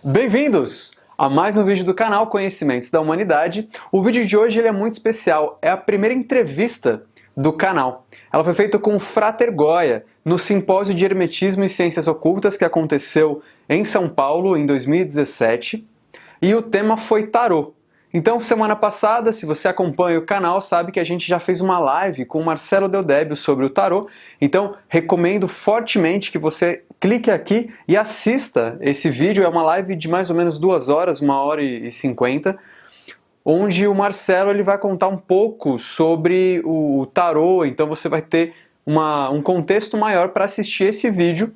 Bem-vindos a mais um vídeo do canal Conhecimentos da Humanidade. O vídeo de hoje ele é muito especial, é a primeira entrevista do canal. Ela foi feita com o Frater Goya, no Simpósio de Hermetismo e Ciências Ocultas que aconteceu em São Paulo em 2017, e o tema foi tarô. Então, semana passada, se você acompanha o canal, sabe que a gente já fez uma live com o Marcelo Deodébio sobre o tarô. Então, recomendo fortemente que você clique aqui e assista esse vídeo. É uma live de mais ou menos 2 horas, 1h50, onde o Marcelo ele vai contar um pouco sobre o tarô. Então, você vai ter um contexto maior para assistir esse vídeo,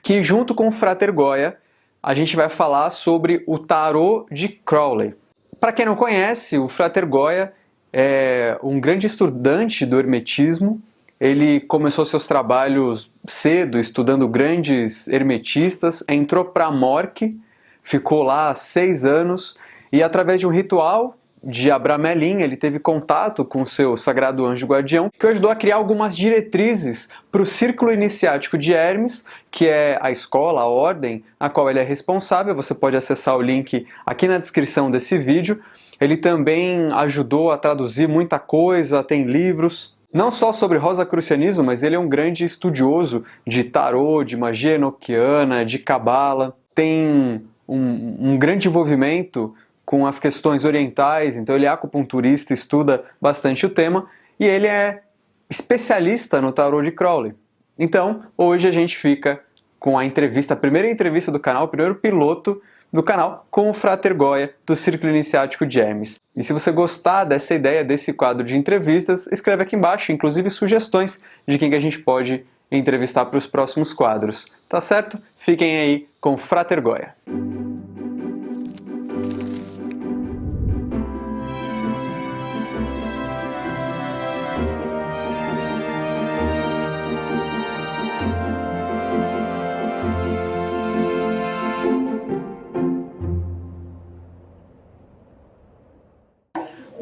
que junto com o Frater Goya, a gente vai falar sobre o tarô de Crowley. Para quem não conhece, o Frater Goya é um grande estudante do hermetismo. Ele começou seus trabalhos cedo, estudando grandes hermetistas, entrou para a Mork, ficou lá 6 anos, e através de um ritual de Abramelin, ele teve contato com seu sagrado anjo guardião, que o ajudou a criar algumas diretrizes para o Círculo Iniciático de Hermes, que é a escola, a ordem, a qual ele é responsável. Você pode acessar o link aqui na descrição desse vídeo. Ele também ajudou a traduzir muita coisa, tem livros, não só sobre rosacrucianismo, mas ele é um grande estudioso de tarô, de magia enoquiana, de cabala, tem um grande envolvimento com as questões orientais, então ele é acupunturista, estuda bastante o tema, e ele é especialista no tarô de Crowley. Então, hoje a gente fica com a entrevista, a primeira entrevista do canal, o primeiro piloto do canal, com o Frater Goya, do Círculo Iniciático de Hermes. E se você gostar dessa ideia, desse quadro de entrevistas, escreve aqui embaixo, inclusive sugestões de quem que a gente pode entrevistar para os próximos quadros. Tá certo? Fiquem aí com o Frater Goya.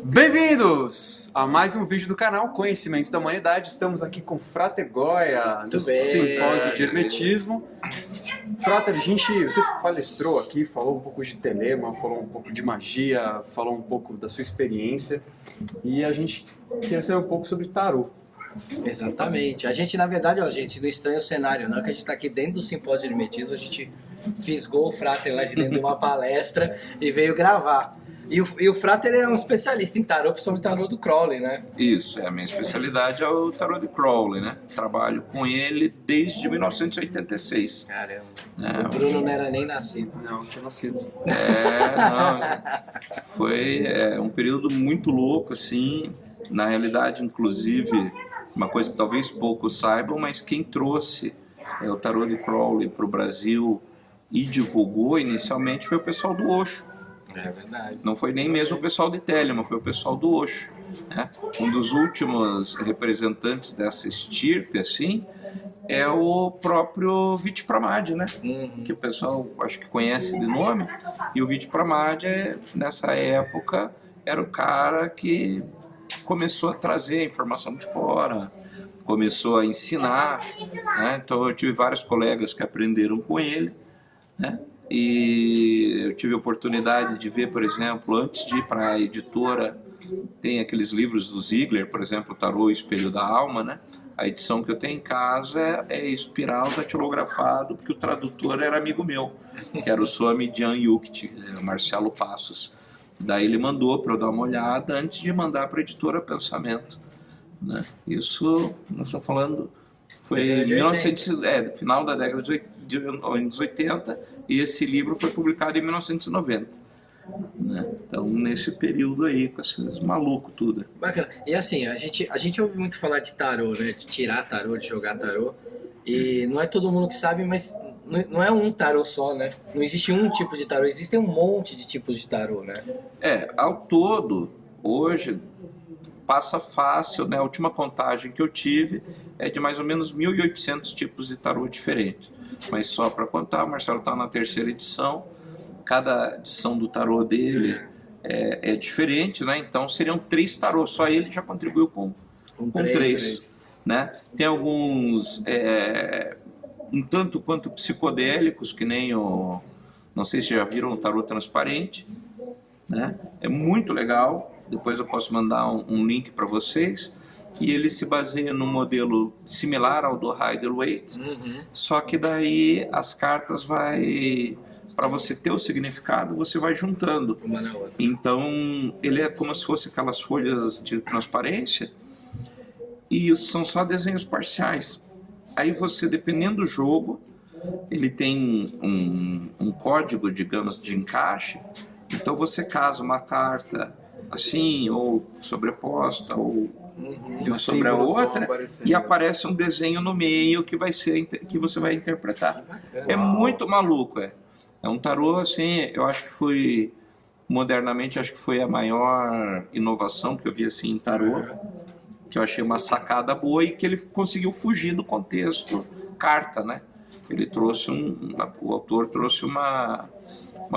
Bem-vindos a mais um vídeo do canal Conhecimentos da Humanidade. Estamos aqui com o Frater Goya, do Simpósio de Hermetismo. Frater, você palestrou aqui, falou um pouco de telema, falou um pouco de magia, falou um pouco da sua experiência, e a gente queria saber um pouco sobre tarô. Exatamente. A gente, na verdade, a gente não estranha o cenário, não, que a gente está aqui dentro do Simpósio de Hermetismo, a gente fisgou o Frater lá de dentro de uma palestra e veio gravar. E o Frater é um especialista em tarô, principalmente tarô do Crowley, né? Isso, a minha especialidade é o tarô de Crowley, né? Trabalho com ele desde 1986. Caramba, né? O Bruno não era nem nascido. Não tinha nascido. Foi um período muito louco, assim. Na realidade, inclusive, uma coisa que talvez poucos saibam, mas quem trouxe o tarô de Crowley para o Brasil e divulgou inicialmente foi o pessoal do Osho. É verdade. Não foi nem mesmo o pessoal de Telema, foi o pessoal do Osho, né? Um dos últimos representantes dessa estirpe, assim, é o próprio Vidyapramad, né? Que o pessoal acho que conhece de nome. E o Vidyapramad, nessa época, era o cara que começou a trazer a informação de fora, começou a ensinar, né? Então eu tive vários colegas que aprenderam com ele, né? E eu tive a oportunidade de ver, por exemplo, antes de ir para a editora, tem aqueles livros do Ziegler, por exemplo, o Tarô Espelho da Alma, né? A edição que eu tenho em casa é espiral datilografado, porque o tradutor era amigo meu, que era o Swami Jan Yukti, o Marcelo Passos. Daí ele mandou para eu dar uma olhada antes de mandar para a editora Pensamento, né? Isso, nós estamos falando, foi em final da década de anos 80, e esse livro foi publicado em 1990. Né? Então, nesse período aí, com esses malucos tudo. Bacana. E assim, a gente ouve muito falar de tarô, né? De tirar tarô, de jogar tarô. E não é todo mundo que sabe, mas não é um tarô só, né? Não existe um tipo de tarô, existem um monte de tipos de tarô, né? Ao todo, hoje, passa fácil, né? A última contagem que eu tive é de mais ou menos 1.800 tipos de tarô diferentes. Mas só para contar, o Marcelo está na 3ª edição, cada edição do tarô dele é diferente, né? Então seriam 3 tarôs, só ele já contribuiu com 3. Né? Tem alguns um tanto quanto psicodélicos, que nem o Não sei se já viram o tarô transparente, né? É muito legal. Depois eu posso mandar um link para vocês. E ele se baseia num modelo similar ao do Rider-Waite, só que daí as cartas para você ter o significado, você vai juntando. Uma na outra. Então, ele é como se fosse aquelas folhas de transparência e são só desenhos parciais. Aí você, dependendo do jogo, ele tem um código, digamos, de encaixe. Então você casa uma carta assim, ou sobreposta, ou uma sobre a outra, e aparece um desenho no meio que você vai interpretar. É muito maluco, é um tarô, assim, eu acho que foi, modernamente, acho que foi a maior inovação que eu vi, assim, em tarô, que eu achei uma sacada boa e que ele conseguiu fugir do contexto carta, né? Ele trouxe o autor trouxe uma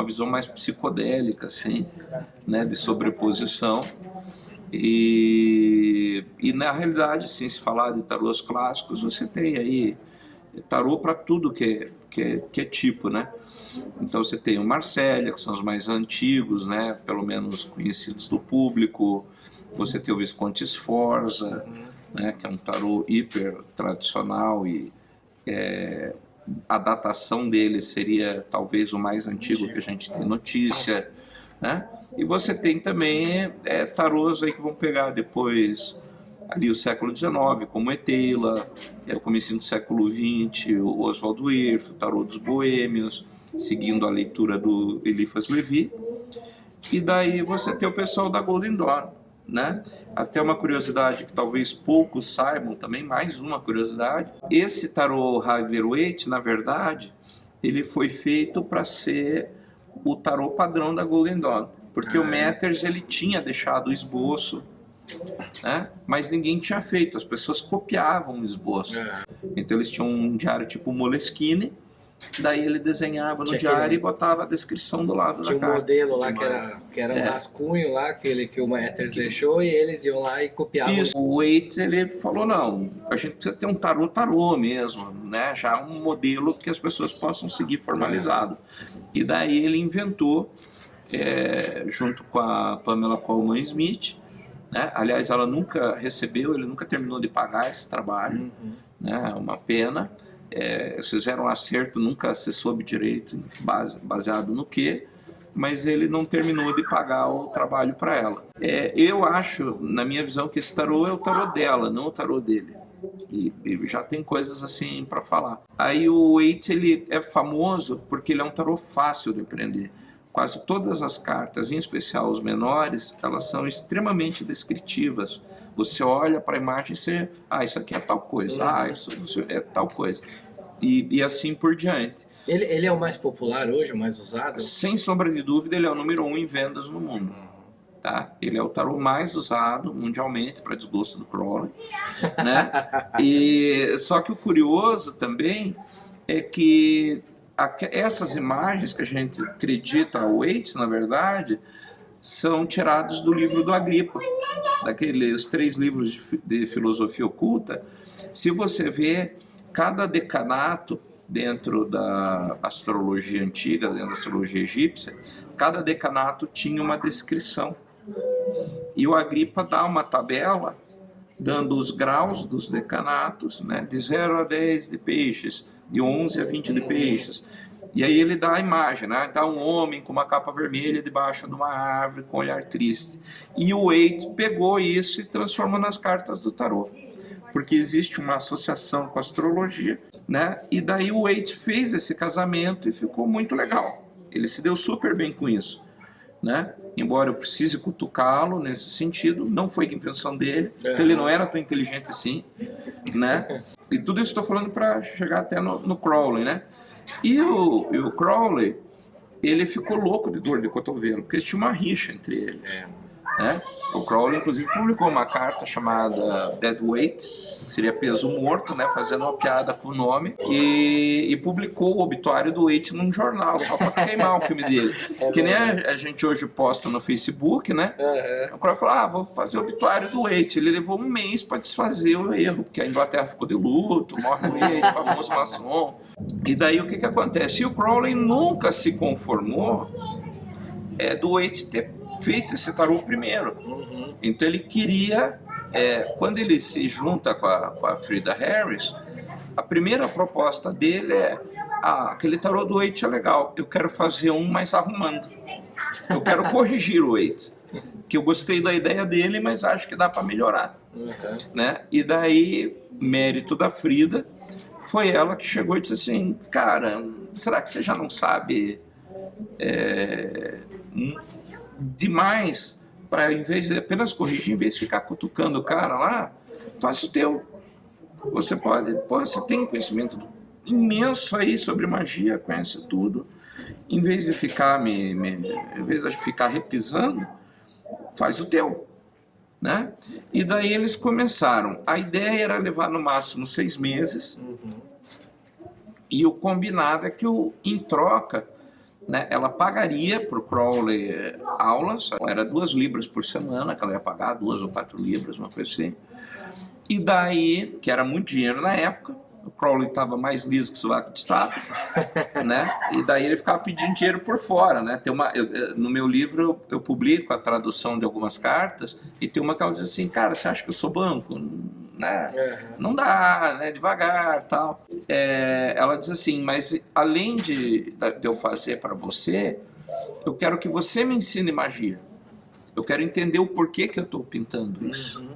visão mais psicodélica, assim, né, de sobreposição. E na realidade, sim, se falar de tarôs clássicos, você tem aí tarô para tudo que é tipo, né? Então você tem o Marsella, que são os mais antigos, né? Pelo menos conhecidos do público. Você tem o Visconti Sforza, né? Que é um tarô hiper tradicional e a datação dele seria talvez o mais antigo que a gente tem notícia, né? E você tem também tarôs aí que vão pegar depois ali o século XIX, como Eteila, o comecinho do século XX, o Oswald Wirth, o tarô dos boêmios, seguindo a leitura do Eliphas Levi. E daí você tem o pessoal da Golden Dawn, né? Até uma curiosidade que talvez poucos saibam também, mais uma curiosidade. Esse tarô Rider-Waite, na verdade, ele foi feito para ser o tarô padrão da Golden Dawn, porque o Matters ele tinha deixado o esboço, né? Mas ninguém tinha feito, as pessoas copiavam o esboço. Então eles tinham um diário tipo Moleskine, daí ele desenhava no diário e botava a descrição do lado da carta. Tinha um modelo lá que era um rascunho lá que o Matters deixou, e eles iam lá e copiavam. Isso. O Waite, ele falou, não, a gente precisa ter um tarô mesmo, né? Já um modelo que as pessoas possam seguir formalizado. E daí ele inventou, junto com a Pamela Colman Smith, né? Aliás, ela nunca recebeu, ele nunca terminou de pagar esse trabalho, né? Uma pena. Fizeram um acerto, nunca se soube direito baseado no quê, mas ele não terminou de pagar o trabalho para ela. Eu acho, na minha visão, que esse tarô é o tarô dela, não o tarô dele. E já tem coisas assim para falar. Aí o Waite, ele é famoso porque ele é um tarô fácil de aprender. Quase todas as cartas, em especial os menores, elas são extremamente descritivas. Você olha para a imagem e você... isso aqui é tal coisa. Isso é tal coisa. E assim por diante. Ele é o mais popular hoje, o mais usado? Sem sombra de dúvida, ele é o número 1 em vendas no mundo. Tá? Ele é o tarô mais usado mundialmente, para desgosto do Crowley. Né? Só que o curioso também é que essas imagens que a gente acredita ao Waite, na verdade, são tirados do livro do Agripa, daqueles 3 livros de filosofia oculta. Se você vê cada decanato dentro da astrologia antiga, dentro da astrologia egípcia, cada decanato tinha uma descrição. E o Agripa dá uma tabela dando os graus dos decanatos, né, de 0 a 10 de peixes, de 11 a 20 de peixes. E aí ele dá a imagem, né? Dá um homem com uma capa vermelha debaixo de uma árvore com um olhar triste. E o Waite pegou isso e transformou nas cartas do tarô, porque existe uma associação com a astrologia, né? E daí o Waite fez esse casamento e ficou muito legal. Ele se deu super bem com isso, né? Embora eu precise cutucá-lo nesse sentido, não foi invenção dele, porque ele não era tão inteligente assim, né? E tudo isso estou falando para chegar até no Crowley, né? E o Crowley, ele ficou louco de dor de cotovelo, porque tinha uma rixa entre eles. Né? O Crowley, inclusive, publicou uma carta chamada Dead Weight, que seria peso morto, né? Fazendo uma piada com o nome, e publicou o obituário do Waite num jornal, só para queimar o filme dele. Que nem a gente hoje posta no Facebook, né? O Crowley falou, vou fazer o obituário do Waite. Ele levou um mês para desfazer o erro, porque a Inglaterra ficou de luto, morre o Waite, famoso maçom. E daí o que acontece? E o Crowley nunca se conformou do Waite ter feito esse tarô primeiro. Então ele queria, quando ele se junta com a Frida Harris, a primeira proposta dele aquele tarô do Waite é legal, eu quero fazer um mais arrumando. Eu quero corrigir o Waite, que eu gostei da ideia dele, mas acho que dá para melhorar. Né? E daí, mérito da Frida, foi ela que chegou e disse assim, cara, será que você já não sabe demais para, em vez de apenas corrigir, em vez de ficar cutucando o cara lá, faça o teu. Você pode, você tem conhecimento imenso aí sobre magia, conhece tudo. Em vez de ficar em vez de ficar repisando, faz o teu, né? E daí eles começaram. A ideia era levar no máximo 6 meses. E o combinado é que em troca, né, ela pagaria para o Crowley aulas. Era 2 libras por semana que ela ia pagar, 2 ou 4 libras, uma coisa assim. E daí, que era muito dinheiro na época, o Crowley estava mais liso que sovaco de estátua, né? E daí ele ficava pedindo dinheiro por fora, né? No meu livro eu publico a tradução de algumas cartas e tem uma que ela diz assim, cara, você acha que eu sou banco? Né? Não dá, né? Devagar, tal. Ela diz assim, mas além de eu fazer para você, eu quero que você me ensine magia. Eu quero entender o porquê que eu estou pintando isso.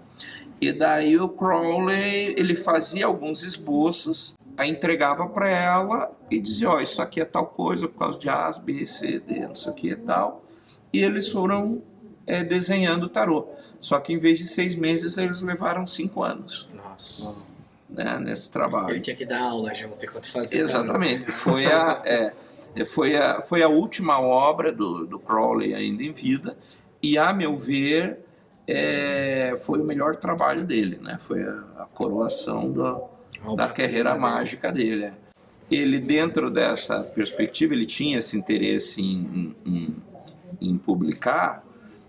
E daí o Crowley, ele fazia alguns esboços, aí entregava para ela e dizia, ó, isso aqui é tal coisa por causa de A, B, C, D, não sei o que e tal. E eles foram desenhando o tarô. Só que em vez de 6 meses, eles levaram 5 anos. Nossa. Né, nesse trabalho. Ele tinha que dar aula junto enquanto fazia. Exatamente. Foi a última obra do Crowley ainda em vida. E, a meu ver, foi o melhor trabalho dele, né? Foi a coroação da carreira mágica dele. Ele, dentro dessa perspectiva, ele tinha esse interesse em publicar,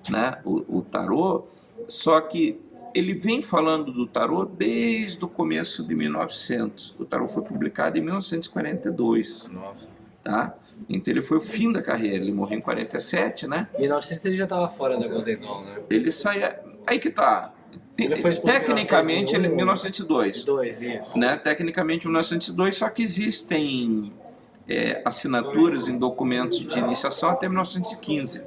né, o tarô, só que ele vem falando do tarô desde o começo de 1900. O tarô foi publicado em 1942. Nossa. Tá? Então ele foi o fim da carreira, ele morreu em 47, né? Em 1900 ele já estava fora da Golden Dawn, né? Ele saía... Aí que tá. Tecnicamente ele é 1902. Isso. Né? Tecnicamente 1902, só que existem assinaturas em documentos de iniciação até 1915.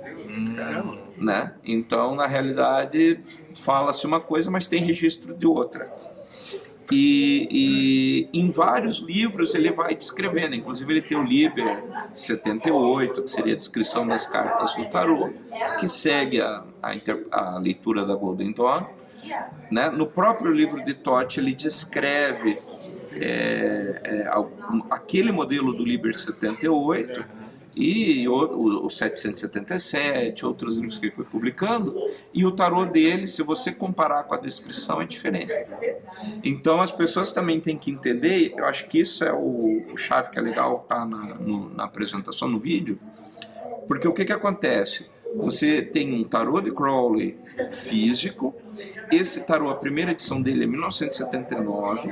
Né? Então, na realidade, fala-se uma coisa, mas tem registro de outra. E em vários livros ele vai descrevendo, inclusive ele tem o Liber 78, que seria a descrição das cartas do tarô, que segue a leitura da Golden Dawn. Né? No próprio livro de Toth ele descreve aquele modelo do Liber 78 e o 777, outros livros que ele foi publicando, e o tarô dele, se você comparar com a descrição, é diferente. Então as pessoas também têm que entender, eu acho que isso é o chave que é legal estar na apresentação, no vídeo, porque o que acontece? Você tem um tarô de Crowley físico, esse tarô, a primeira edição dele é 1979,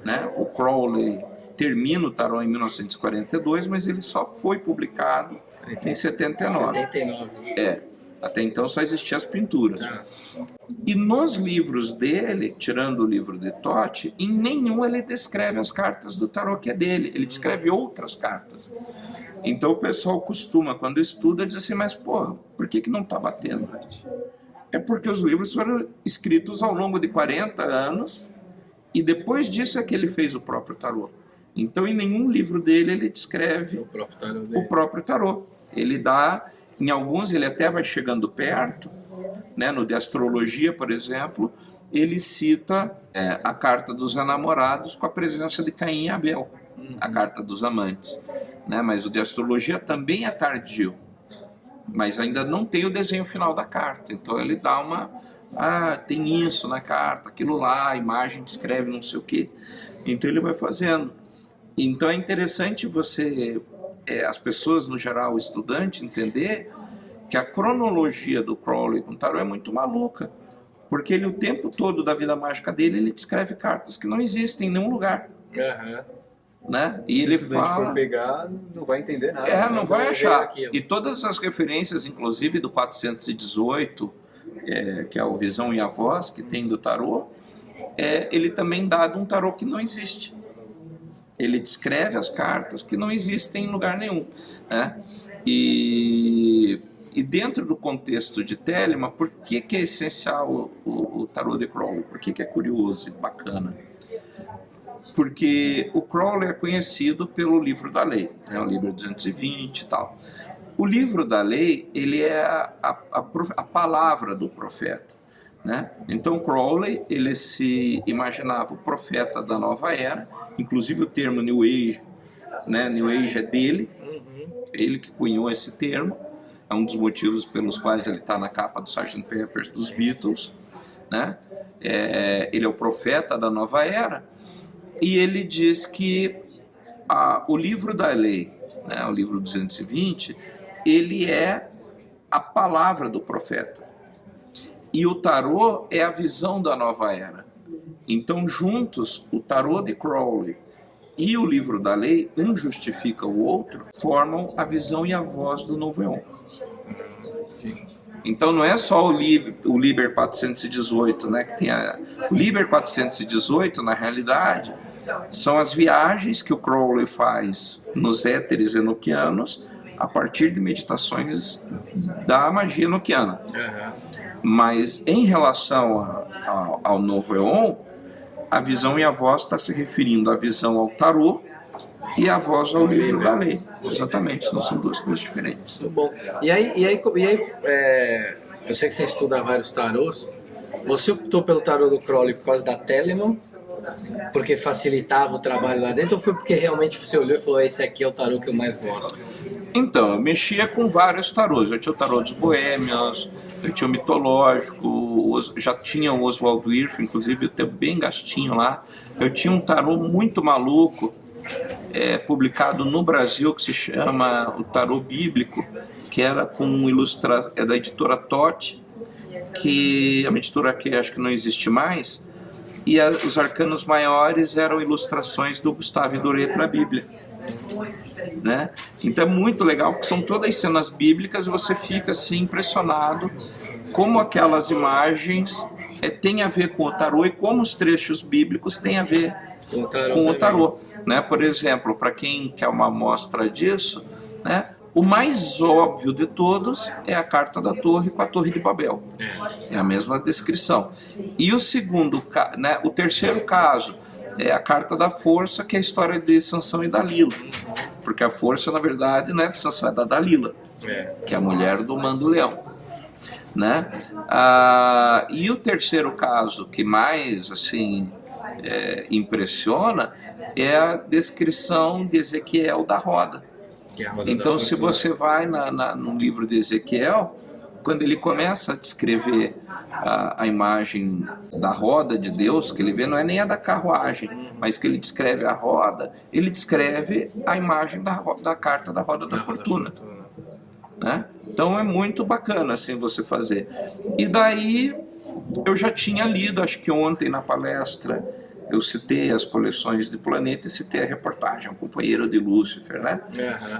né? O Crowley termina o tarô em 1942, mas ele só foi publicado em 79. Até então só existiam as pinturas. E nos livros dele, tirando o livro de Toth, em nenhum ele descreve as cartas do tarô que é dele, ele descreve outras cartas. Então o pessoal costuma, quando estuda, dizer assim, mas pô, por que não está batendo? É porque os livros foram escritos ao longo de 40 anos e depois disso é que ele fez o próprio tarô. Então em nenhum livro dele ele descreve o próprio tarô. Ele dá, em alguns ele até vai chegando perto, né? No de astrologia, por exemplo, ele cita a carta dos enamorados com a presença de Caim e Abel, a carta dos amantes. Né? Mas o de astrologia também é tardio, mas ainda não tem o desenho final da carta, então ele dá tem isso na carta, aquilo lá, a imagem descreve não sei o que, então ele vai fazendo. Então é interessante as pessoas no geral, o estudante, entender que a cronologia do Crowley com o tarô é muito maluca, porque ele o tempo todo da vida mágica dele, ele descreve cartas que não existem em nenhum lugar. né? E Se ele o estudante fala... for pegar, não vai entender nada. não vai achar. aquilo. E todas as referências, inclusive do 418, que é o Visão e a Voz, que tem do tarô, ele também dá de um tarô que não existe. Ele descreve as cartas que não existem em lugar nenhum, né? E dentro do contexto de Telemann, por que é essencial o tarô de Crowley? Por que é curioso e bacana? Porque o Crowley é conhecido pelo Livro da Lei, né? O Livro 220 e tal. O Livro da Lei, ele é a palavra do profeta, né? Então Crowley, ele se imaginava o profeta da nova era, inclusive o termo New Age, né? New Age é dele, ele que cunhou esse termo, é um dos motivos pelos quais ele está na capa do Sgt. Pepper's dos Beatles, né? Ele é o profeta da nova era, e ele diz que o Livro da Lei, né? O livro 220, ele é a palavra do profeta. E o tarô é a visão da nova era. Então, juntos, o tarô de Crowley e o Livro da Lei, um justifica o outro, formam a visão e a voz do novo Éon. Então, não é só o Liber 418, né, que tem o Liber 418, na realidade, são as viagens que o Crowley faz nos éteres enoquianos a partir de meditações da magia enoquiana. Mas em relação ao novo Éon, a visão e a voz está se referindo à visão ao tarô e a voz ao Livro da Lei. Exatamente, não são duas coisas diferentes. Muito bom. E aí eu sei que você estuda vários tarôs. Você optou pelo tarô do Crowley por causa da Telemann, porque facilitava o trabalho lá dentro, ou foi porque realmente você olhou e falou, esse aqui é o tarô que eu mais gosto? Então, eu mexia com vários tarôs. Eu tinha o tarô dos boêmios, eu tinha o mitológico, já tinha o Oswald Wirth, inclusive eu tenho bem gastinho lá. Eu tinha um tarô muito maluco, publicado no Brasil, que se chama o Tarô Bíblico, que era com da editora Totti, que é uma editora que acho que não existe mais, e os arcanos maiores eram ilustrações do Gustave Doré para a Bíblia, né? Então é muito legal, porque são todas cenas bíblicas e você fica assim impressionado como aquelas imagens têm a ver com o tarô e como os trechos bíblicos têm a ver com o tarô, né? Por exemplo, para quem quer uma amostra disso, né? O mais óbvio de todos é a carta da torre com a Torre de Babel. É a mesma descrição. E o segundo, né, o terceiro caso é a carta da força, que é a história de Sansão e Dalila. Porque a força, na verdade, não é de Sansão, é da Dalila, que é a mulher do Mando-Leão, né? E o terceiro caso que mais assim impressiona é a descrição de Ezequiel da roda. Então, se você vai no livro de Ezequiel, quando ele começa a descrever a imagem da roda de Deus, que ele vê, não é nem a da carruagem, mas que ele descreve a roda, ele descreve a imagem da carta da roda da fortuna. Né? Então é muito bacana assim você fazer. E daí eu já tinha lido, acho que ontem na palestra, eu citei as coleções de Planeta e citei a reportagem, o companheiro de Lúcifer, né?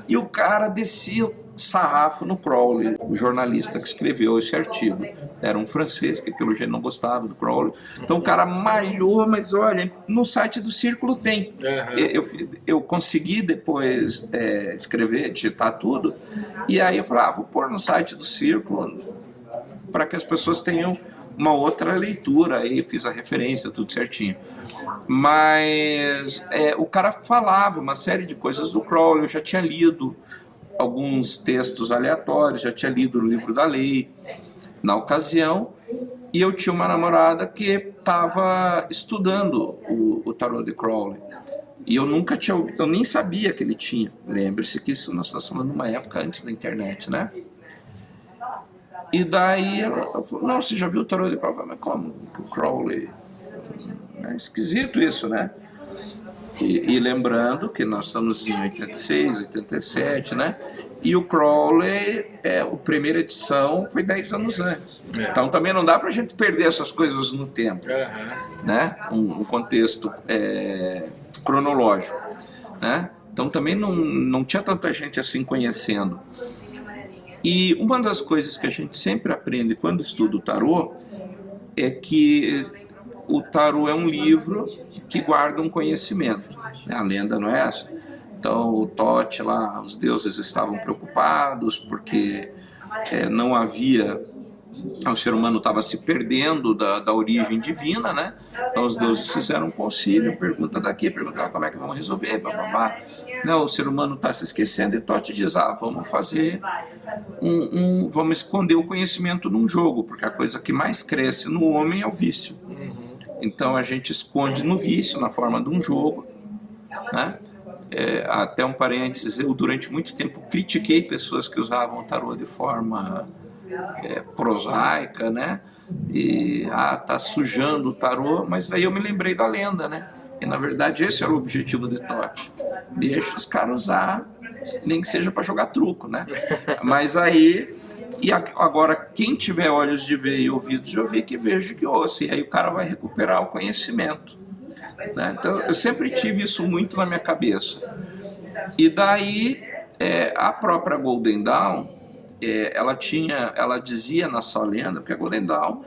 E o cara descia o sarrafo no Crowley, o jornalista que escreveu esse artigo. Era um francês que pelo jeito não gostava do Crowley. Então o cara malhou, mas olha, no site do Círculo tem. Eu consegui depois escrever, digitar tudo, e aí eu falei, vou pôr no site do Círculo para que as pessoas tenham uma outra leitura, aí fiz a referência, tudo certinho. Mas o cara falava uma série de coisas do Crowley, eu já tinha lido alguns textos aleatórios, já tinha lido o Livro da Lei na ocasião, e eu tinha uma namorada que estava estudando o tarô de Crowley. E eu nunca tinha ouvido, eu nem sabia que ele tinha. Lembre-se que isso nós estamos falando de uma época antes da internet, né? E daí ela falou, não, você já viu o tarô de Crowley? Mas como? O Crowley... É esquisito isso, né? E lembrando que nós estamos em 86, 87, né? E o Crowley, a primeira edição foi 10 anos antes. Então também não dá pra gente perder essas coisas no tempo, né? Um contexto cronológico. né? Então também não tinha tanta gente assim conhecendo. E uma das coisas que a gente sempre aprende quando estuda o tarô é que o tarô é um livro que guarda um conhecimento, né? A lenda não é essa. Então o Thoth lá, os deuses estavam preocupados porque não havia... O ser humano estava se perdendo da origem divina, né? Então os deuses fizeram um concílio, pergunta daqui, pergunta lá, como é que vamos resolver, blá. Não, o ser humano está se esquecendo e Thoth diz, vamos fazer vamos esconder o conhecimento num jogo, porque a coisa que mais cresce no homem é o vício. Então a gente esconde no vício, na forma de um jogo, né? Até um parênteses, eu durante muito tempo critiquei pessoas que usavam o tarô de forma prosaica, né? E tá sujando o tarô, mas daí eu me lembrei da lenda, né? E na verdade esse era o objetivo de Thoth. Deixa os caras usar, nem que seja para jogar truco, né? Mas aí, e agora quem tiver olhos de ver e ouvidos de ouvir, que veja que ouça, e aí o cara vai recuperar o conhecimento, né? Então eu sempre tive isso muito na minha cabeça. E daí a própria Golden Dawn, ela dizia na sua lenda, porque a Golden Dawn,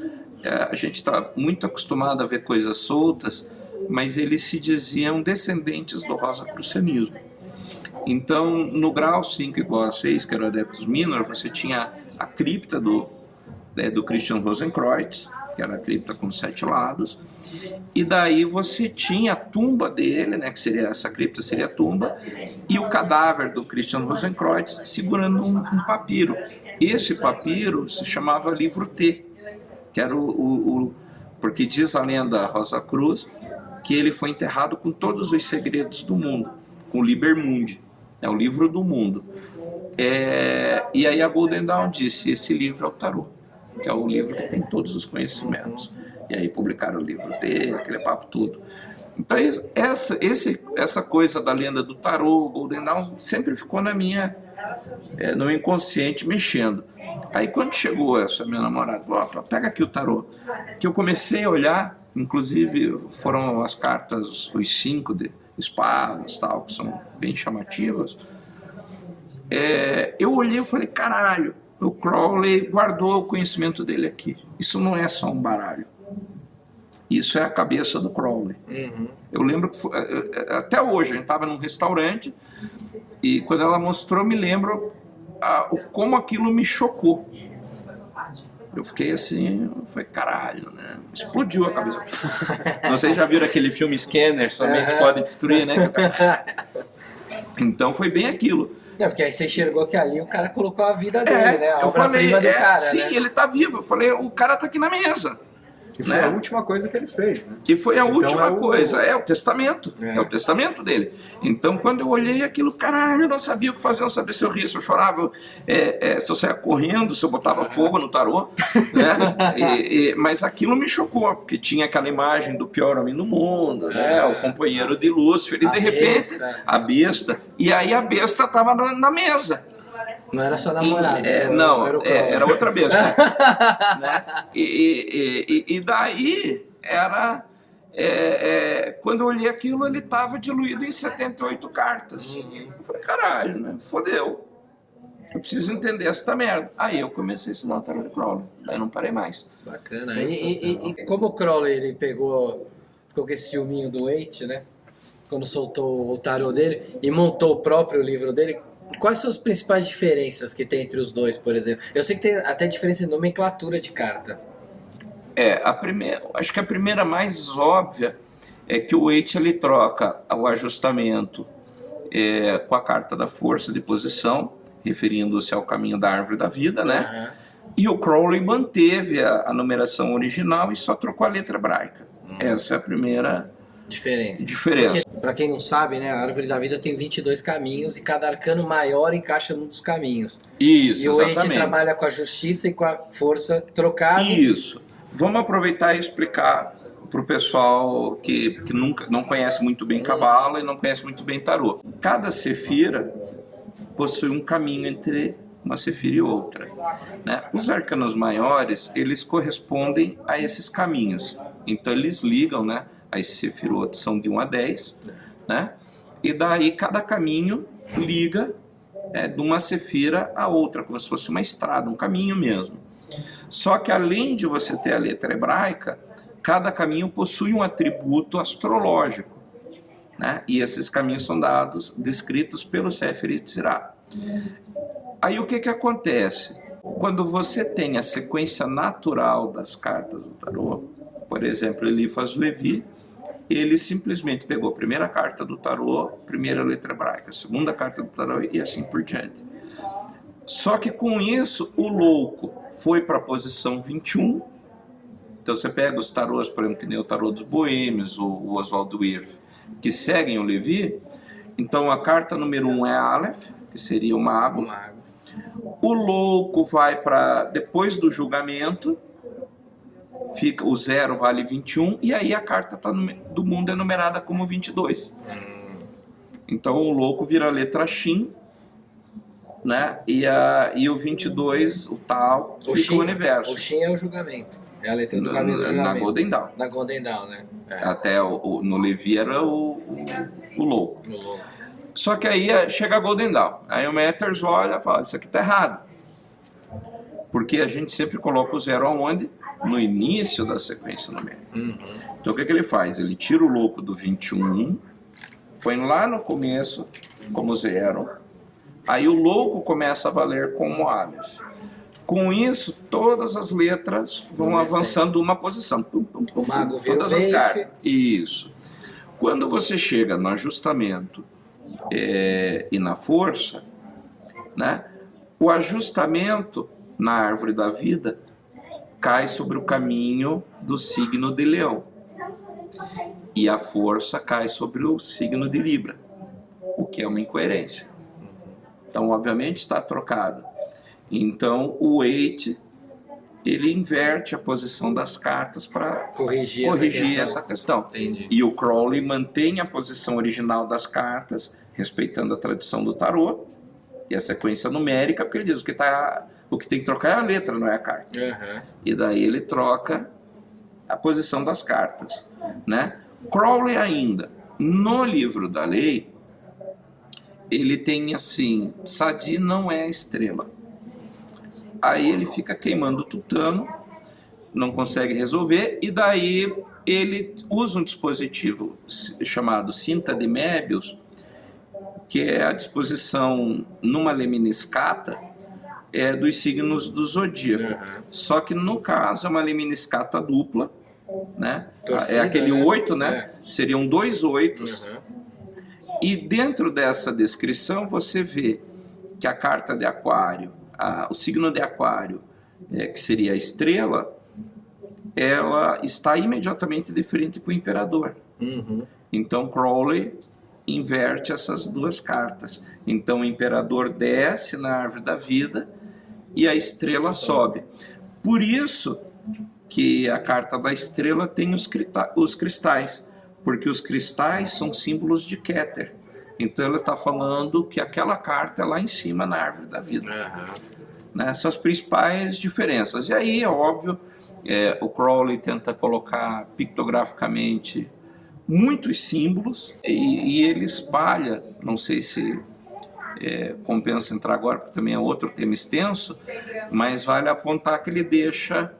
a gente está muito acostumado a ver coisas soltas, mas eles se diziam descendentes do Rosacrucianismo. Então, no grau 5 igual a 6, que era o Adeptus Minor, você tinha a cripta do Christian Rosenkreuz, que era a cripta com 7 lados, e daí você tinha a tumba dele, né, que seria essa cripta, seria a tumba, e o cadáver do Christian Rosenkreuz segurando um papiro. Esse papiro se chamava Livro T, que era porque diz a lenda Rosa Cruz que ele foi enterrado com todos os segredos do mundo, com o Liber Mundi, o livro do mundo. E aí a Golden Dawn disse, esse livro é o tarô, que é o livro que tem todos os conhecimentos. E aí publicaram o livro T, aquele papo tudo. Então essa coisa da lenda do tarô, Golden Dawn, sempre ficou no meu inconsciente mexendo. Aí quando chegou essa minha namorada, falou, pega aqui o tarô, que eu comecei a olhar, inclusive foram as cartas, os 5 de espadas, tal, que são bem chamativas. Eu olhei e falei, caralho, o Crowley guardou o conhecimento dele aqui. Isso não é só um baralho. Isso é a cabeça do Crowley. Eu lembro que até hoje, a gente estava num restaurante e quando ela mostrou, me lembro como aquilo me chocou. Eu fiquei assim, foi caralho, né? Explodiu a cabeça. Não sei se já viram aquele filme Scanner, somente pode destruir, né? Então foi bem aquilo. Porque aí você enxergou que ali o cara colocou a vida dele, né? Eu falei, do cara, sim, né? ele tá vivo. Eu falei, o cara tá aqui na mesa. E foi a última coisa que ele fez, né? E foi a última coisa, o testamento. É o testamento dele. Então, quando eu olhei aquilo, caralho, eu não sabia o que fazer, eu não sabia se eu ria, se eu chorava, se eu saia correndo, se eu botava fogo no tarô, né? Mas aquilo me chocou, porque tinha aquela imagem do pior homem do mundo, né? O companheiro de Lúcifer, e de repente, a besta, e aí a besta estava na mesa. Não era só namorada. Não, era outra besta. Né? E daí era... quando eu olhei aquilo, ele estava diluído em 78 cartas. Eu falei, caralho, né? Fodeu. Eu preciso entender essa merda. Aí eu comecei a ensinar o tarô de Crowley. Daí não parei mais. Bacana. E como o Crowley, ele ficou com esse ciúminho do Waite, né? Quando soltou o tarô dele e montou o próprio livro dele, quais são as principais diferenças que tem entre os dois, por exemplo? Eu sei que tem até diferença em nomenclatura de carta. Acho que a primeira mais óbvia é que o Waite ele troca o ajustamento com a carta da força de posição, referindo-se ao caminho da árvore da vida, né? E o Crowley manteve a numeração original e só trocou a letra hebraica. Essa é a primeira diferença. Para quem não sabe, né, a árvore da vida tem 22 caminhos e cada arcano maior encaixa num dos caminhos. Isso, e o exatamente. Waite trabalha com a justiça e com a força trocada. Isso. Vamos aproveitar e explicar para o pessoal que não conhece muito bem Cabala e não conhece muito bem Tarô. Cada sefira possui um caminho entre uma sefira e outra, né? Os arcanos maiores, eles correspondem a esses caminhos. Então eles ligam, né? As sefirot são de 1 a 10, né? E daí cada caminho liga de uma sefira a outra, como se fosse uma estrada, um caminho mesmo. Só que além de você ter a letra hebraica, cada caminho possui um atributo astrológico, né? E esses caminhos são descritos pelo Sefer Yetzirah. Aí o que acontece? Quando você tem a sequência natural das cartas do tarô, por exemplo, Elifaz Levi, ele simplesmente pegou a primeira carta do tarô, primeira letra hebraica, a segunda carta do tarô e assim por diante. Só que com isso, o louco foi para a posição 21. Então você pega os tarôs, por exemplo, que nem o tarô dos boêmios, o Oswald Wirth, que seguem o Levi. Então a carta número 1 é Aleph, que seria o mago. O louco vai para, depois do julgamento, fica, o 0 vale 21, e aí a carta do mundo é numerada como 22. Então o louco vira a letra Shin, né? E o 22, o tal, fica Shin, o universo. O Shin é o julgamento. É a letra do caminho do julgamento. Na Golden Dawn. Na Golden Dawn, né? Até no Levi era o louco. O louco. Só que aí chega a Golden Dawn. Aí o Matters olha e fala, isso aqui tá errado. Porque a gente sempre coloca o 0 aonde? No início da sequência numérica. Então o que ele faz? Ele tira o louco do 21, põe lá no começo como 0. Aí o louco começa a valer como Aleph. Com isso, todas as letras vão avançando uma posição. O mago vira todas as cartas. Isso. Quando você chega no ajustamento e na força, né, o ajustamento na árvore da vida cai sobre o caminho do signo de Leão. E a força cai sobre o signo de Libra, o que é uma incoerência. Então, obviamente, está trocado. Então, o 8, ele inverte a posição das cartas para corrigir essa questão. Entendi. E o Crowley mantém a posição original das cartas, respeitando a tradição do tarô e a sequência numérica, porque ele diz o que tem que trocar é a letra, não é a carta. E daí ele troca a posição das cartas, né? Crowley ainda, no livro da lei, ele tem assim, Sadi não é a estrela. Aí ele fica queimando tutano, não consegue resolver, e daí ele usa um dispositivo chamado cinta de Möbius, que é a disposição numa lemniscata dos signos do zodíaco. Só que no caso é uma lemniscata dupla, né? Torcida, é aquele né? 8, né? Seriam 2 8s. E dentro dessa descrição você vê que a carta de Aquário, o signo de Aquário, que seria a estrela, ela está imediatamente de frente para o imperador. Então Crowley inverte essas duas cartas. Então o imperador desce na árvore da vida e a estrela sobe. Por isso que a carta da estrela tem os cristais, porque os cristais são símbolos de Keter. Então ele está falando que aquela carta é lá em cima na árvore da vida. Né? Essas são as principais diferenças. E aí, é óbvio, o Crowley tenta colocar pictograficamente muitos símbolos e ele espalha, não sei se compensa entrar agora, porque também é outro tema extenso, mas vale apontar que ele deixa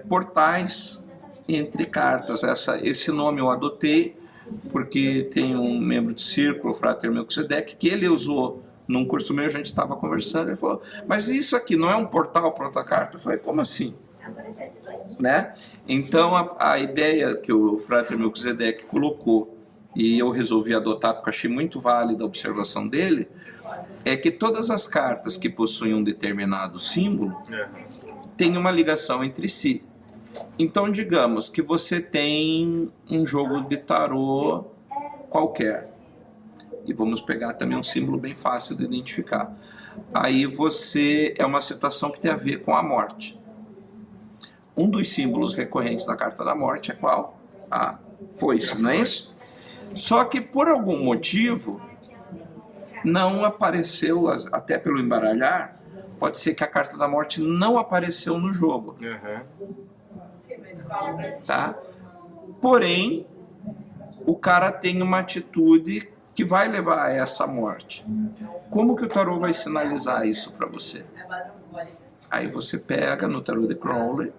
portais entre cartas. Esse nome eu adotei porque tem um membro do círculo, o Frater Melquisedeque, que ele usou num curso meu, a gente estava conversando, ele falou, mas isso aqui não é um portal para outra carta? Eu falei, como assim? Né? Então a ideia que o Frater Melquisedeque colocou, e eu resolvi adotar porque achei muito válida a observação dele, é que todas as cartas que possuem um determinado símbolo têm uma ligação entre si. Então, digamos que você tem um jogo de tarô qualquer, e vamos pegar também um símbolo bem fácil de identificar. Aí é uma situação que tem a ver com a morte. Um dos símbolos recorrentes da carta da morte é qual? A foice, não é isso? Só que por algum motivo não apareceu, até pelo embaralhar, pode ser que a carta da morte não apareceu no jogo. Tá? Porém, o cara tem uma atitude que vai levar a essa morte. Como que o tarô vai sinalizar isso para você? Aí você pega no tarô de Crowley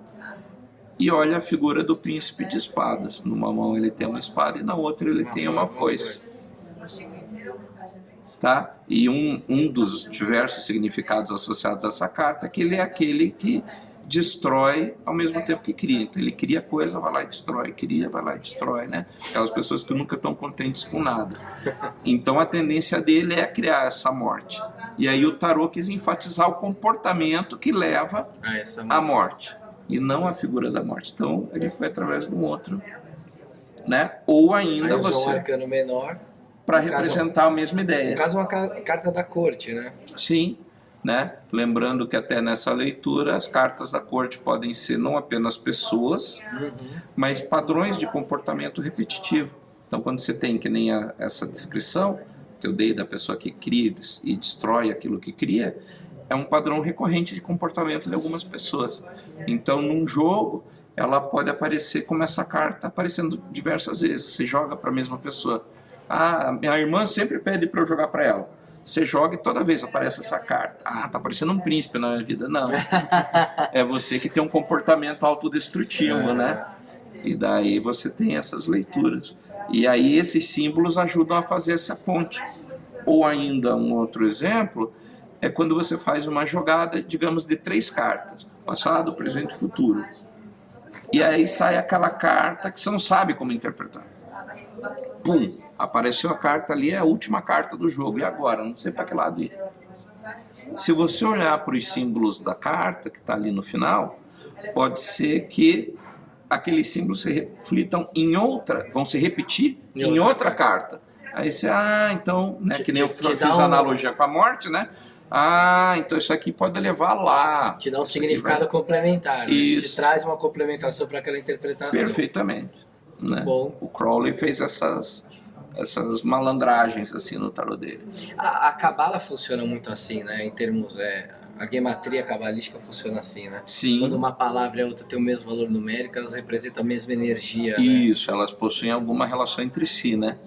e olha a figura do príncipe de espadas. Numa mão ele tem uma espada e na outra ele tem uma foice. Tá? E um dos diversos significados associados a essa carta é que ele é aquele que destrói ao mesmo tempo que cria. Então ele cria coisa, vai lá e destrói, cria, vai lá e destrói, né? Aquelas pessoas que nunca estão contentes com nada. Então a tendência dele é criar essa morte. E aí o tarô quis enfatizar o comportamento que leva à morte, e não a figura da morte. Então ele foi através de um outro, né? Ou ainda aí você... um arcano menor para representar a mesma ideia. No caso, uma carta da corte, né? Sim, né? Lembrando que até nessa leitura as cartas da corte podem ser não apenas pessoas, mas padrões de comportamento repetitivo. Então, quando você tem que nem essa descrição que eu dei da pessoa que cria e destrói aquilo que cria, é um padrão recorrente de comportamento de algumas pessoas. Então, num jogo, ela pode aparecer como essa carta aparecendo diversas vezes. Você joga para a mesma pessoa. Ah, minha irmã sempre pede para eu jogar para ela. Você joga e toda vez aparece essa carta. Ah, tá parecendo um príncipe na minha vida. Não. É você que tem um comportamento autodestrutivo, né? E daí você tem essas leituras. E aí esses símbolos ajudam a fazer essa ponte. Ou ainda um outro exemplo é quando você faz uma jogada, digamos, de 3 cartas. Passado, presente e futuro. E aí sai aquela carta que você não sabe como interpretar. Pum! Apareceu a carta ali, é a última carta do jogo. E agora? Não sei para que lado ir. Se você olhar para os símbolos da carta, que está ali no final, pode ser que aqueles símbolos se reflitam em outra, vão se repetir em outra carta. Aí você, então, né, que nem eu fiz a analogia com a morte, né? Então isso aqui pode levar lá. Te dá um significado complementar, né? Te traz uma complementação para aquela interpretação. Perfeitamente. Né? Bom. O Crowley fez essas malandragens assim no tarô dele. A cabala funciona muito assim, né? Em termos, a gematria cabalística funciona assim, né? Sim. Quando uma palavra e a outra tem o mesmo valor numérico, elas representam a mesma energia. Isso, né? Elas possuem alguma relação entre si, né?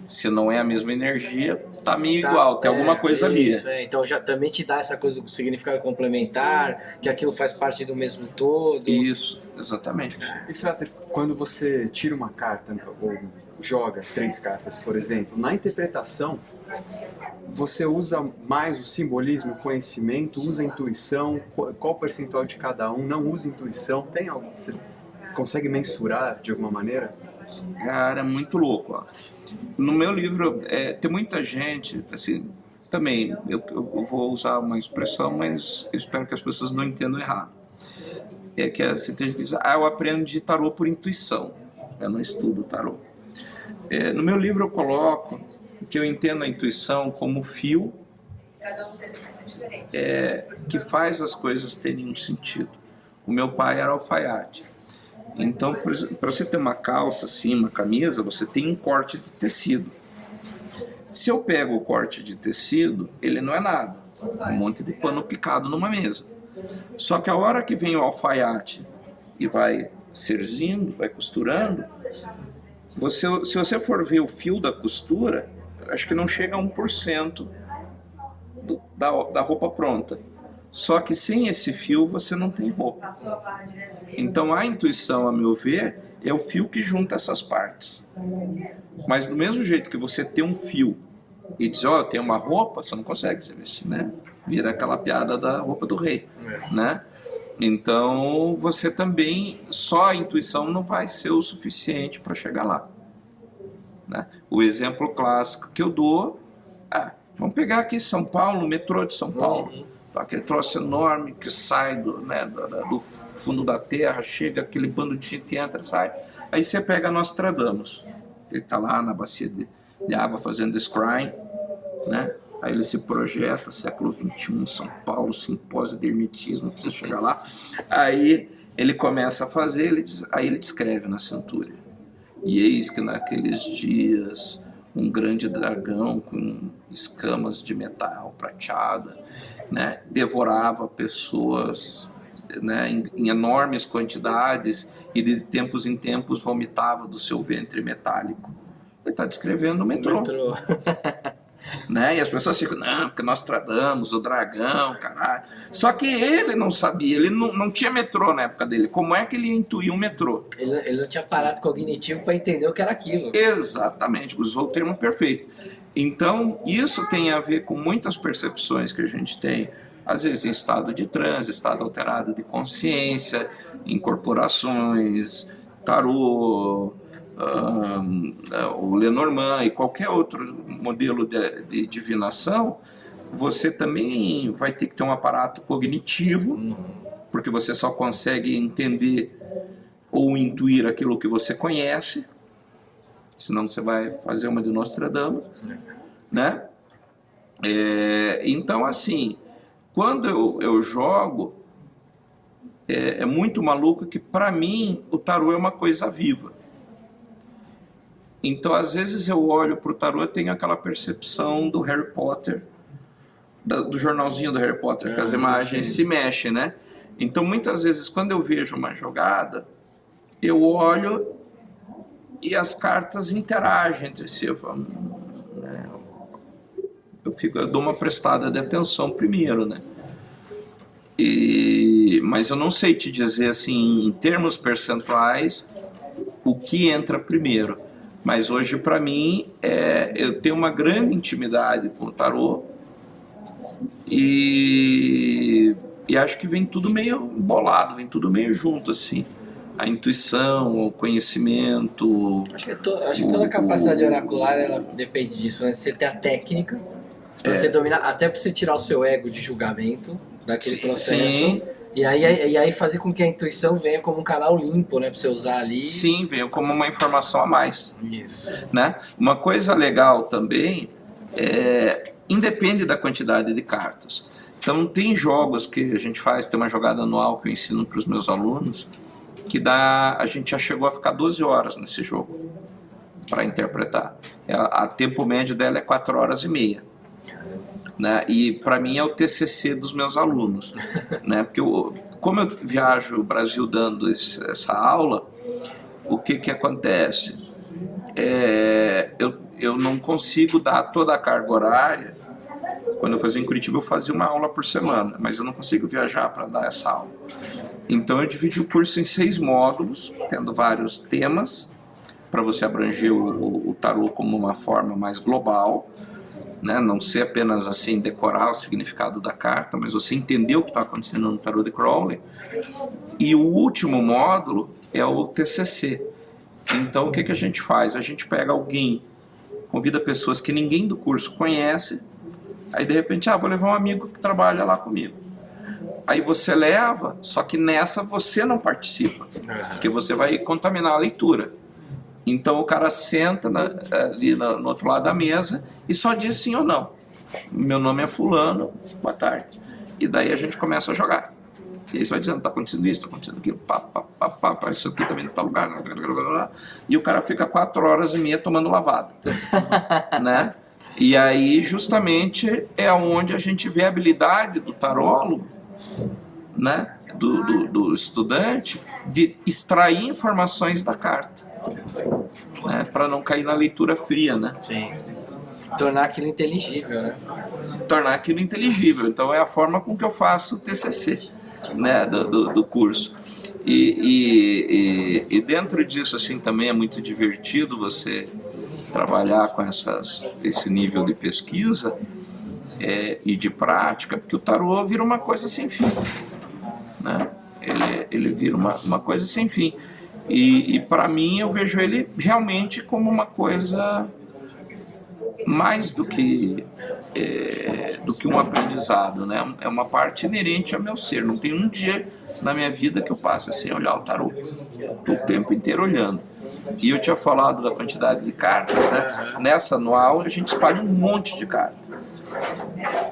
Se não é a mesma energia, tá meio igual, tem alguma coisa ali. Isso, então já também te dá essa coisa do significado complementar, que aquilo faz parte do mesmo todo. Isso, exatamente. E Frater, quando você tira uma carta ou joga 3 cartas, por exemplo, na interpretação, você usa mais o simbolismo, o conhecimento, usa a intuição, qual o percentual de cada um, não usa intuição, tem algo que você consegue mensurar de alguma maneira? Cara, é muito louco, ó. No meu livro, tem muita gente, assim, também, eu vou usar uma expressão, mas eu espero que as pessoas não entendam errado. É que assim, tem gente que diz, eu aprendo de tarô por intuição, eu não estudo tarô. No meu livro eu coloco que eu entendo a intuição como fio que faz as coisas terem um sentido. O meu pai era alfaiate. Então, para você ter uma calça assim, uma camisa, você tem um corte de tecido. Se eu pego o corte de tecido, ele não é nada. Um monte de pano picado numa mesa. Só que a hora que vem o alfaiate e vai cerzindo, vai costurando, se você for ver o fio da costura, acho que não chega a 1% da roupa pronta. Só que sem esse fio você não tem roupa. Então a intuição, a meu ver, é o fio que junta essas partes. Mas do mesmo jeito que você tem um fio e diz, eu tenho uma roupa, você não consegue se vestir, né? Vira aquela piada da roupa do rei, né? Então você também, só a intuição não vai ser o suficiente para chegar lá, né? O exemplo clássico que eu dou, vamos pegar aqui São Paulo, o metrô de São Paulo. Aquele troço enorme que sai do fundo da terra, chega aquele bando de gente, entra, sai. Aí você pega Nostradamus, ele está lá na bacia de água fazendo scrying, né? Aí ele se projeta, século XXI, São Paulo, simpósio de hermetismo, precisa chegar lá. Aí ele começa a fazer, aí ele descreve na cintura. E eis que naqueles dias um grande dragão com escamas de metal prateado, né, devorava pessoas, né, em enormes quantidades e de tempos em tempos vomitava do seu ventre metálico. Ele está descrevendo o metrô. Né? E as pessoas ficam, não, porque nós tradamos o dragão, caralho. Só que ele não sabia, ele não tinha metrô na época dele. Como é que ele ia intuir um metrô? Ele não tinha aparato cognitivo para entender o que era aquilo. Exatamente, usou o termo perfeito. Então, isso tem a ver com muitas percepções que a gente tem, às vezes em estado de transe, estado alterado de consciência, incorporações, tarô, o Lenormand e qualquer outro modelo de divinação. Você também vai ter que ter um aparato cognitivo, porque você só consegue entender ou intuir aquilo que você conhece, senão você vai fazer uma de Nostradamus, né? Então, assim, quando eu jogo, é muito maluco que, para mim, o tarô é uma coisa viva. Então, às vezes eu olho para o tarô e tenho aquela percepção do Harry Potter, do jornalzinho do Harry Potter, que as imagens se mexem, né? Então, muitas vezes, quando eu vejo uma jogada, eu olho e as cartas interagem entre si. Eu falo, né? Eu dou uma prestada de atenção primeiro, né? Mas eu não sei te dizer, assim, em termos percentuais, o que entra primeiro. Mas hoje, para mim, eu tenho uma grande intimidade com o tarô e acho que vem tudo meio embolado, vem tudo meio junto, assim. A intuição, o conhecimento... Acho que toda a capacidade oracular, ela depende disso, né? Você ter a técnica, você dominar, até para você tirar o seu ego de julgamento daquele processo. Sim. E aí fazer com que a intuição venha como um canal limpo, né, para você usar ali. Sim, venha como uma informação a mais. Isso. Né? Uma coisa legal também independe da quantidade de cartas. Então tem jogos que a gente faz, tem uma jogada anual que eu ensino para os meus alunos, que a gente já chegou a ficar 12 horas nesse jogo para interpretar. A tempo médio dela é 4 horas e meia. Né? E para mim é o TCC dos meus alunos, né? Porque como eu viajo o Brasil dando essa aula, o que acontece? Eu não consigo dar toda a carga horária. Quando eu fazia em Curitiba, eu fazia uma aula por semana, mas eu não consigo viajar para dar essa aula. Então eu dividi o curso em 6 módulos, tendo vários temas, para você abranger o tarô como uma forma mais global. Né? Não ser apenas assim decorar o significado da carta, mas você entender o que está acontecendo no tarô de Crowley. E o último módulo é o TCC. Então o que a gente faz? A gente pega alguém, convida pessoas que ninguém do curso conhece, aí de repente, vou levar um amigo que trabalha lá comigo. Aí você leva, só que nessa você não participa, porque você vai contaminar a leitura. Então o cara senta ali no outro lado da mesa e só diz sim ou não. Meu nome é fulano, boa tarde. E daí a gente começa a jogar. E aí você vai dizendo, está acontecendo isso, está acontecendo aquilo, isso aqui também não está lugar. E o cara fica 4 horas e meia tomando lavada. Né? E aí justamente é onde a gente vê a habilidade do tarólogo, né? do estudante, de extrair informações da carta. Né, para não cair na leitura fria, né? Sim. Tornar aquilo inteligível, né? Tornar aquilo inteligível. Então é a forma com que eu faço o TCC, né, do curso. E dentro disso, assim, também é muito divertido você trabalhar com esse nível de pesquisa e de prática, porque o tarô vira uma coisa sem fim, né? Ele vira uma coisa sem fim. E para mim eu vejo ele realmente como uma coisa mais do que um aprendizado, né? É uma parte inerente ao meu ser. Não tem um dia na minha vida que eu passe sem olhar o tarô. Estou o tempo inteiro olhando. E eu tinha falado da quantidade de cartas, né? Nessa anual a gente espalha um monte de cartas.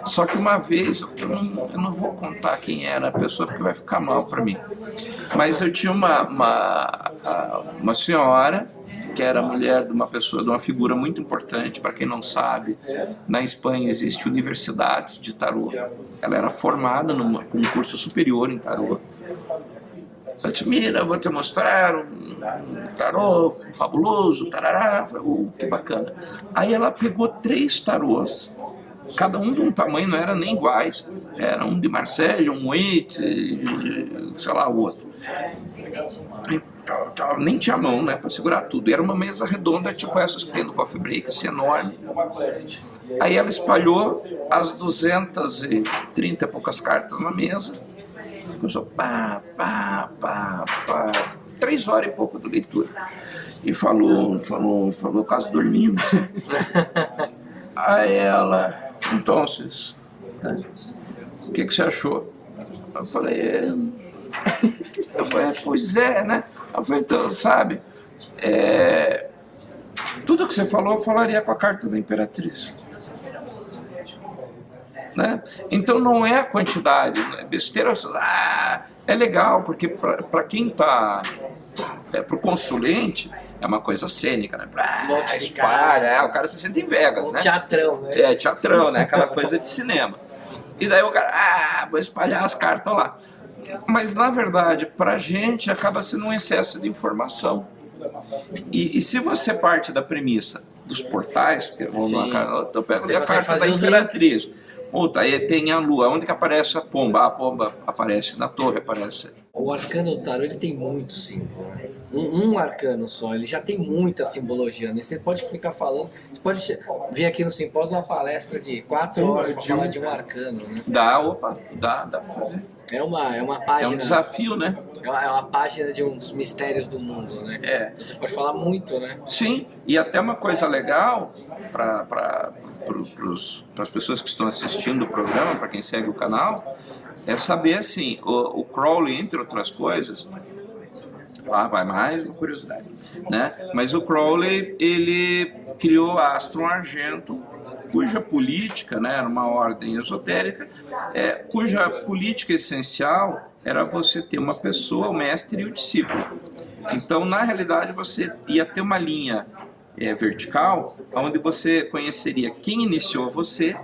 Só que uma vez, eu não vou contar quem era a pessoa porque vai ficar mal para mim, mas eu tinha uma senhora que era mulher de uma figura muito importante. Para quem não sabe, na Espanha existe universidades de tarô. Ela era formada com um curso superior em tarô. Eu disse, mira, eu vou te mostrar um tarô fabuloso, tarará. Eu falei, que bacana. Aí ela pegou 3 tarôs, cada um de um tamanho, não era nem iguais. Era um de Marselha, um Waite, sei lá, o outro. Nem tinha mão, né, para segurar tudo. E era uma mesa redonda, tipo essas que tem no Coffee Break, assim, enorme. Aí ela espalhou as 230 e poucas cartas na mesa. Começou pá, 3 horas e pouco de leitura. E falou, quase dormindo. Aí ela, então, o que você achou? Eu falei, pois é, né? Eu falei, então, sabe, tudo que você falou, eu falaria com a carta da Imperatriz. Né? Então não é a quantidade, né? Besteira, é legal, porque para quem está, para o consulente, é uma coisa cênica, né? O cara se sente em Vegas, né? Teatrão, né? Teatrão, né? Aquela coisa de cinema. E daí o cara, vou espalhar as cartas lá. Mas, na verdade, para a gente acaba sendo um excesso de informação. E se você parte da premissa dos portais, que eu pego ali a carta da Imperatriz, aí tem a lua, onde que aparece a pomba aparece na torre, aparece. O arcano do tarô, ele tem muito símbolo, né? Um arcano só, ele já tem muita simbologia, né? Você pode ficar falando, você pode vir aqui no simpósio uma palestra de 4 horas para falar de um arcano, né? Dá para fazer. É uma página. É um desafio, né? É uma página de uns mistérios do mundo, né? Você pode falar muito, né? Sim, e até uma coisa legal para as pessoas que estão assistindo o programa, para quem segue o canal, é saber assim, o Crowley, entre outras coisas, lá vai mais uma curiosidade, né? Mas o Crowley, ele criou a Astrum Argentum, cuja política, né, era uma ordem esotérica, cuja política essencial era você ter uma pessoa, o mestre e o discípulo. Então, na realidade, você ia ter uma linha vertical, onde você conheceria quem iniciou você,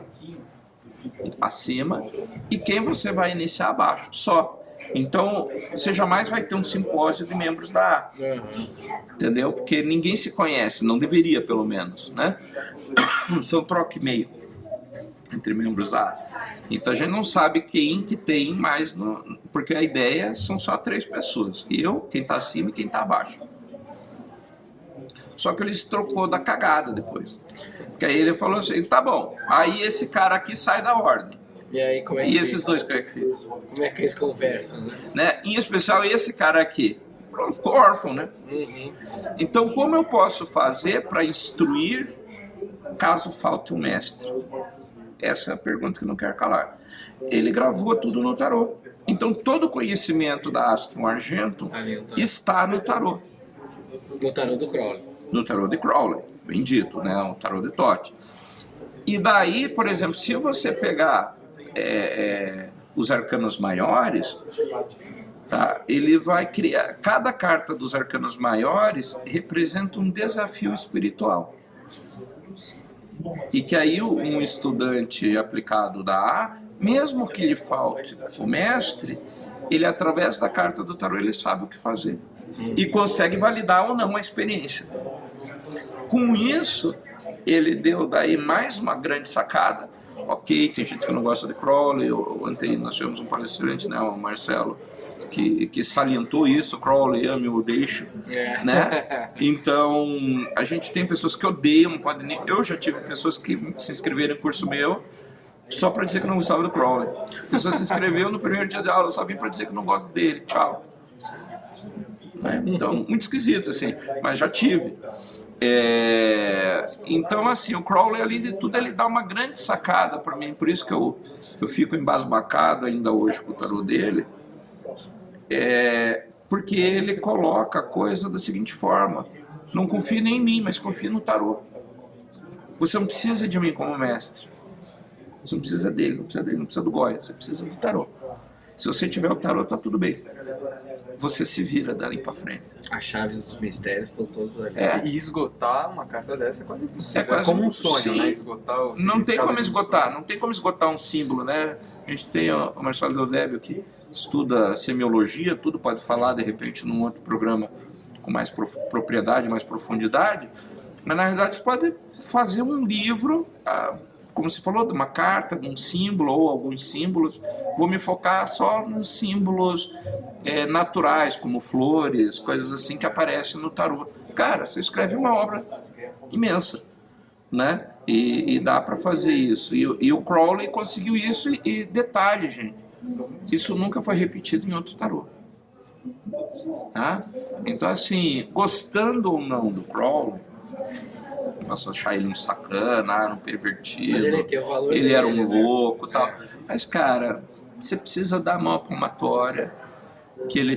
acima, e quem você vai iniciar abaixo, só. Então, você jamais vai ter um simpósio de membros da A, entendeu? Porque ninguém se conhece, não deveria, pelo menos, né? Isso é um troca e meio entre membros da A. Então, a gente não sabe quem que tem mais, porque a ideia são só 3 pessoas, eu, quem está acima e quem está abaixo. Só que ele se trocou da cagada depois. Porque aí ele falou assim, tá bom, aí esse cara aqui sai da ordem. E aí, como é que esses dois, como é que fica? Como é que eles conversam, né? Em especial esse cara aqui, pronto, ficou órfão, né? Então, como eu posso fazer para instruir caso falte um mestre? Essa é a pergunta que não quero calar. Ele gravou tudo no tarô. Então, todo o conhecimento da Astrum Argentum está no tarô. No tarô do Crowley. No tarô de Crowley, bem dito, né? O tarô de Tote. E daí, por exemplo, se você pegar os arcanos maiores, tá? Ele vai criar... Cada carta dos arcanos maiores representa um desafio espiritual. E que aí um estudante aplicado da A, mesmo que lhe falte o mestre, ele, através da carta do tarô, ele sabe o que fazer. E consegue validar ou não a experiência. Com isso, ele deu daí mais uma grande sacada. Ok, tem gente que não gosta de Crowley, ontem nós tivemos um palestrante, né, o Marcelo, que salientou isso, Crowley, ame ou deixo, né? Então, a gente tem pessoas que odeiam, eu já tive pessoas que se inscreveram em curso meu só para dizer que não gostava do Crowley. A pessoa se inscreveu no primeiro dia de aula, só vim para dizer que não gosta dele, tchau. Então, muito esquisito, assim, mas já tive. Então, assim, o Crowley, além de tudo, ele dá uma grande sacada para mim, por isso que eu fico embasbacado ainda hoje com o tarô dele, porque ele coloca a coisa da seguinte forma: não confie nem em mim, mas confie no tarô. Você não precisa de mim como mestre, você não precisa dele, não precisa do Goya, você precisa do tarô. Se você tiver o tarô, tá tudo bem. Você se vira dali para frente. As chaves dos mistérios estão todas ali. E esgotar uma carta dessa é quase impossível. É quase como um impossível. sonho, né? Esgotar o Não tem como significado de um esgotar, sonho. não tem como esgotar um símbolo, né? A gente tem o Marcelo Deodébio que estuda semiologia, tudo pode falar de repente num outro programa com mais propriedade, mais profundidade, mas na realidade você pode fazer um livro, como você falou, de uma carta, de um símbolo ou alguns símbolos. Vou me focar só nos símbolos naturais, como flores, coisas assim que aparecem no tarô. Cara, você escreve uma obra imensa, né? E dá para fazer isso. E o Crowley conseguiu isso. E detalhe, gente, isso nunca foi repetido em outro tarô. Tá? Então, assim, gostando ou não do Crowley, posso achar ele um sacana, um pervertido, Mas ele tem o valor ele dele, era um né? louco, tal. Mas, cara, você precisa dar mão à palmatória, que ele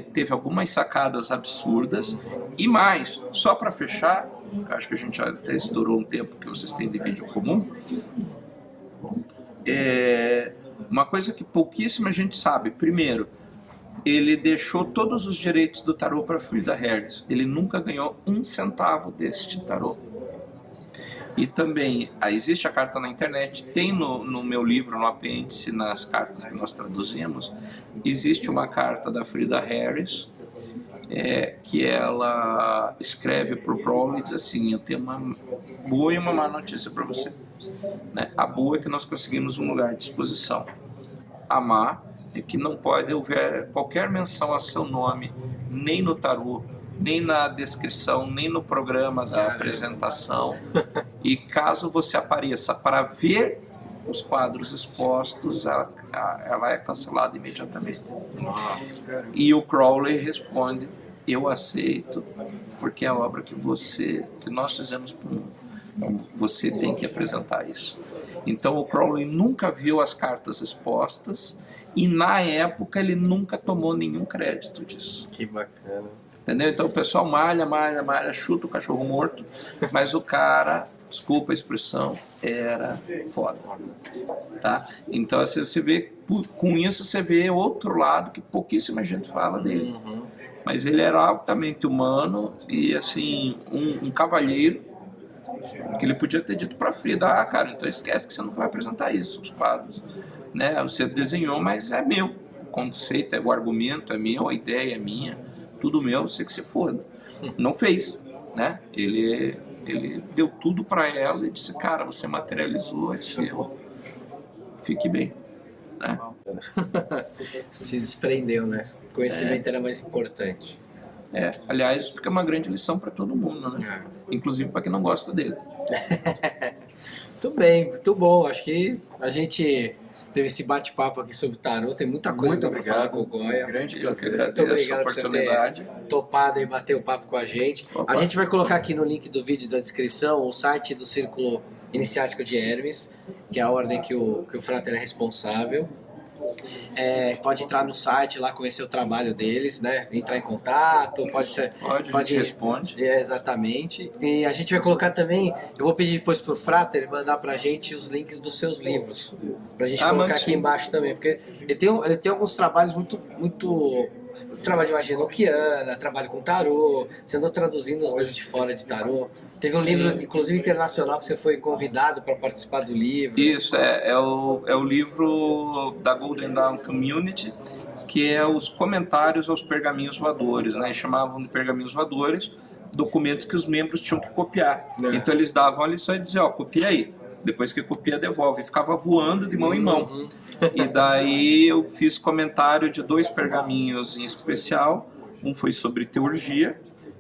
teve algumas sacadas absurdas. E mais, só para fechar, acho que a gente já até estourou um tempo que vocês têm de vídeo comum, uma coisa que pouquíssima gente sabe. Primeiro, ele deixou todos os direitos do tarô para Frida Harris. Ele nunca ganhou um centavo deste tarô. E também, existe a carta na internet, tem no meu livro, no apêndice, nas cartas que nós traduzimos, existe uma carta da Frida Harris, que ela escreve para o Crowley e diz assim: eu tenho uma boa e uma má notícia para você. Né? A boa é que nós conseguimos um lugar de exposição. A má é que não pode haver qualquer menção a seu nome, nem no tarô, nem na descrição, nem no programa da apresentação. E caso você apareça para ver os quadros expostos, ela é cancelada imediatamente. E o Crowley responde: eu aceito, porque é a obra que nós fizemos para o mundo. Então, você tem que apresentar isso. Então o Crowley nunca viu as cartas expostas e na época ele nunca tomou nenhum crédito disso. Que bacana. Entendeu? Então o pessoal malha, chuta o cachorro morto, mas o cara, desculpa a expressão, era foda. Tá? Então assim, você vê, com isso você vê outro lado que pouquíssima gente fala dele. Mas ele era altamente humano e assim, um cavalheiro, que ele podia ter dito para Frida: cara, então esquece que você não vai apresentar isso, os quadros. Né? Você desenhou, mas é meu. O conceito, o argumento é meu, a ideia é minha, tudo meu, você que se foda. Não fez, né? Ele deu tudo para ela e disse: cara, você materializou, é seu, fique bem. Né? Se desprendeu, né? Conhecimento era mais importante. Aliás, fica uma grande lição para todo mundo, né? Inclusive para quem não gosta dele. Muito bem, muito bom. Acho que a gente teve esse bate-papo aqui sobre o tarô. Tem muita coisa para falar com o Goya. Grande Eu que prazer. agradeço Muito obrigado a por você oportunidade. ter topado e bater o papo com a gente. Opa. A gente vai colocar aqui no link do vídeo da descrição o site do Círculo Iniciático de Hermes, que é a ordem que o Frater é responsável. Pode entrar no site lá, conhecer o trabalho deles, né? Entrar em contato, A gente responde. Exatamente. E a gente vai colocar também, eu vou pedir depois pro Frater mandar pra gente os links dos seus livros, pra gente colocar aqui embaixo também, porque ele tem alguns trabalhos muito trabalho de magia enoquiana, trabalho com tarô, você andou traduzindo os livros de fora de tarô. Teve um livro, inclusive internacional, que você foi convidado para participar do livro. Isso, é o livro da Golden Dawn Community, que é os comentários aos pergaminhos voadores, né? Eles chamavam de pergaminhos voadores documentos que os membros tinham que copiar. Então eles davam a lição e diziam: copia aí. Depois que copia, devolve. E ficava voando de mão em mão. E daí eu fiz comentário de 2 pergaminhos em especial. Um foi sobre teurgia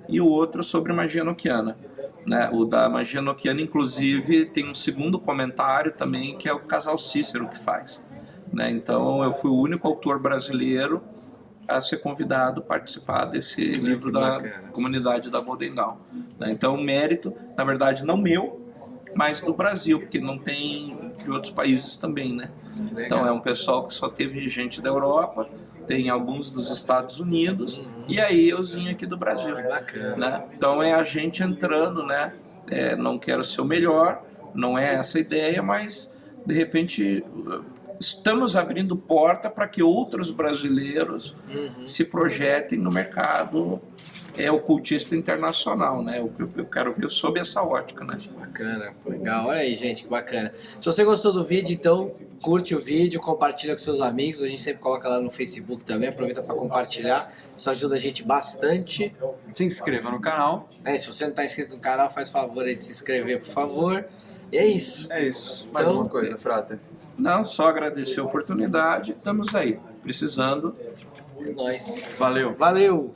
e o outro sobre magia enoquiana. Né? O da magia enoquiana, inclusive, tem um segundo comentário também, que é o casal Cícero que faz. Né? Então eu fui o único autor brasileiro a ser convidado a participar desse livro da comunidade da Golden Dawn. Né? Então o mérito, na verdade, não meu, mas do Brasil, porque não tem de outros países também, né? Então é um pessoal que só teve gente da Europa, tem alguns dos Estados Unidos e aí euzinho aqui do Brasil. Né? Então é a gente entrando, né? Não quero ser o melhor, não é essa a ideia, mas de repente estamos abrindo porta para que outros brasileiros se projetem no mercado ocultista internacional, né? Eu quero ver sob essa ótica, né? Bacana, legal. Olha aí, gente, que bacana. Se você gostou do vídeo, então curte o vídeo, compartilha com seus amigos. A gente sempre coloca lá no Facebook também, aproveita para compartilhar. Isso ajuda a gente bastante. Se inscreva no canal. Se você não está inscrito no canal, faz favor aí de se inscrever, por favor. E é isso. É isso. Mais Então, uma coisa, Frater. Não, só agradecer a oportunidade, estamos aí, precisando. Nós. Valeu. Valeu!